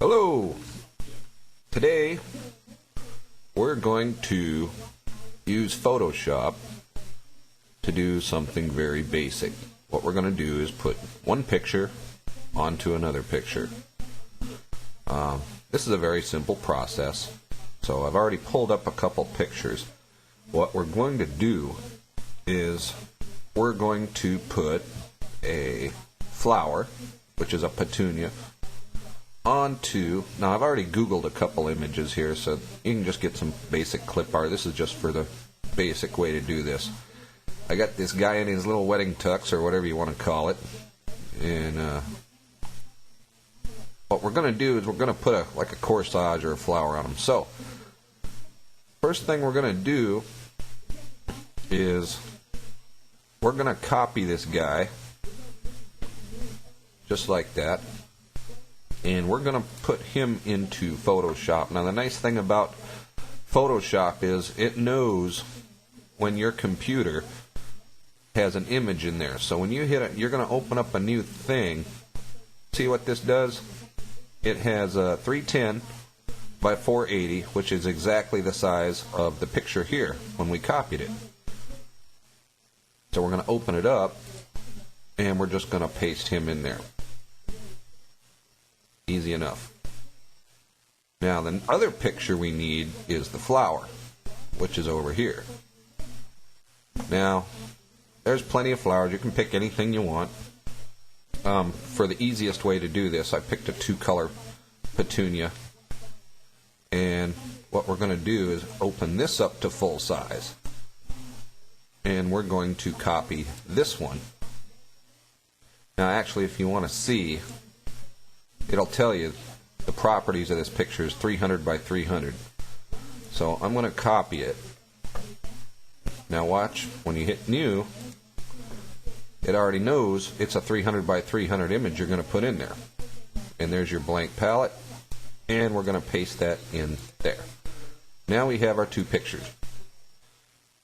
Hello! Today we're going to use Photoshop to do something very basic. What we're going to do is put one picture onto another picture. This is a very simple process. So I've already pulled up a couple pictures. What we're going to do is we're going to put a flower, which is a petunia, onto, now I've already Googled a couple images here, so you can just get some basic clip art. This is just for the basic way to do this. I got this guy in his little wedding tux, or whatever you want to call it, and what we're going to do is we're going to put a corsage or a flower on him. So, first thing we're going to do is we're going to copy this guy, just like that. And we're going to put him into Photoshop. Now, the nice thing about Photoshop is it knows when your computer has an image in there. So when you hit it, you're going to open up a new thing. See what this does? It has a 310 by 480, which is exactly the size of the picture here when we copied it. So we're going to open it up, and we're just going to paste him in there. Easy enough. Now, the other picture we need is the flower, which is over here. Now, there's plenty of flowers. You can pick anything you want. For the easiest way to do this, I picked a two-color petunia. And what we're going to do is open this up to full size. And we're going to copy this one. Now, actually, if you want to see, it'll tell you the properties of this picture is 300 by 300. So I'm going to copy it. Now watch, when you hit new, it already knows it's a 300 by 300 image you're going to put in there. And there's your blank palette, and we're going to paste that in there. Now we have our two pictures.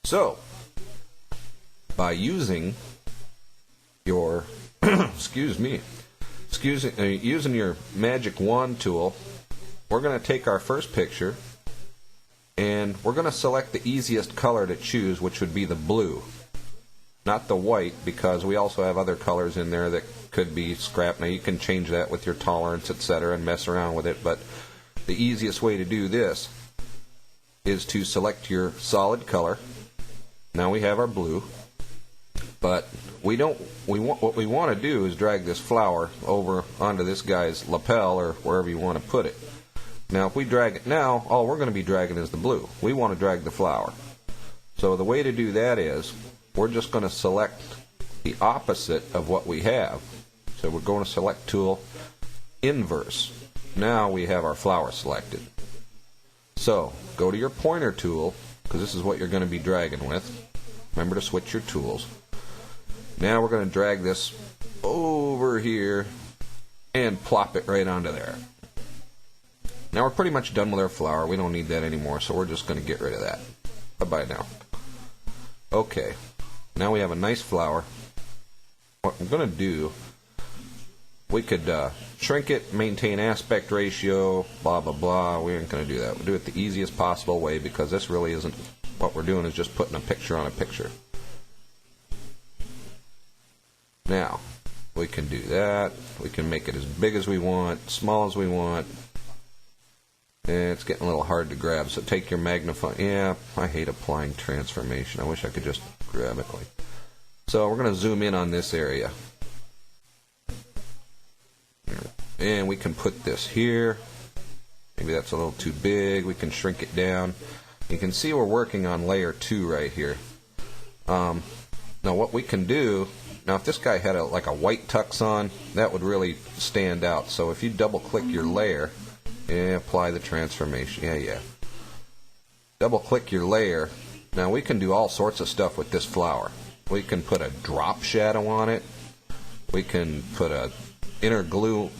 So, by using your, using your magic wand tool, we're going to take our first picture and we're going to select the easiest color to choose, which would be the blue, not the white, because we also have other colors in there that could be scrap. Now you can change that with your tolerance, etc., and mess around with it, but the easiest way to do this is to select your solid color. Now we have our blue. But what we want to do is drag this flower over onto this guy's lapel or wherever you want to put it. Now, if we drag it now, all we're going to be dragging is the blue. We want to drag the flower. So the way to do that is we're just going to select the opposite of what we have. So we're going to select tool, inverse. Now we have our flower selected. So go to your pointer tool, because this is what you're going to be dragging with. Remember to switch your tools. Now we're going to drag this over here and plop it right onto there. Now we're pretty much done with our flower. We don't need that anymore, so we're just going to get rid of that. Bye-bye now. Okay, now we have a nice flower. What we're going to do, we could shrink it, maintain aspect ratio, blah, blah, blah. We ain't going to do that. We'll do it the easiest possible way, because this really isn't, what we're doing is just putting a picture on a picture. Now, we can do that. We can make it as big as we want, small as we want. And it's getting a little hard to grab, so take your magnifying. Yeah, I hate applying transformation. I wish I could just grab it. So we're going to zoom in on this area. And we can put this here. Maybe that's a little too big. We can shrink it down. You can see we're working on layer 2 right here. Now what we can do, now if this guy had a white tux on, that would really stand out. So if you double click your layer and apply the transformation, double click your layer. Now we can do all sorts of stuff with this flower. We can put a drop shadow on it. We can put a inner glow,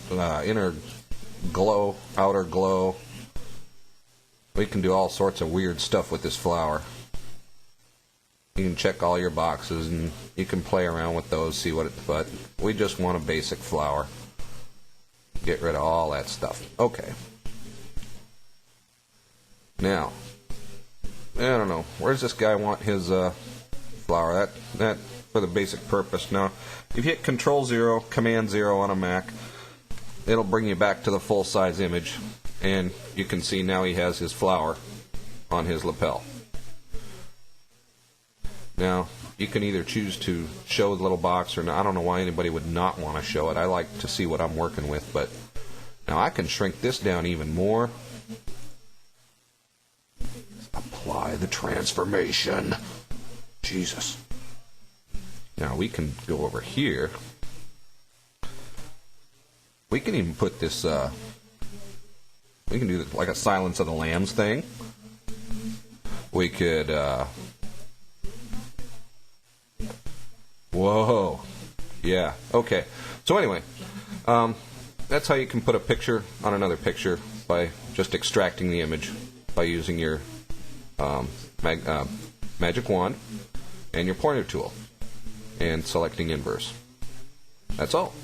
outer glow. We can do all sorts of weird stuff with this flower. You can check all your boxes and you can play around with those, see what it, but we just want a basic flower. get rid of all that stuff. Okay. Now, I don't know. Where does this guy want his flower? That for the basic purpose. Now, if you hit Control-0, Command-0 on a Mac, it'll bring you back to the full-size image, and you can see now he has his flower on his lapel. Now, you can either choose to show the little box or not. I don't know why anybody would not want to show it. I like to see what I'm working with, but now I can shrink this down even more. Apply the transformation. Jesus. Now we can go over here. We can even put this, we can do like a Silence of the Lambs thing. We could, whoa. Yeah, okay. So anyway, that's how you can put a picture on another picture, by just extracting the image by using your magic wand and your pointer tool and selecting inverse. That's all.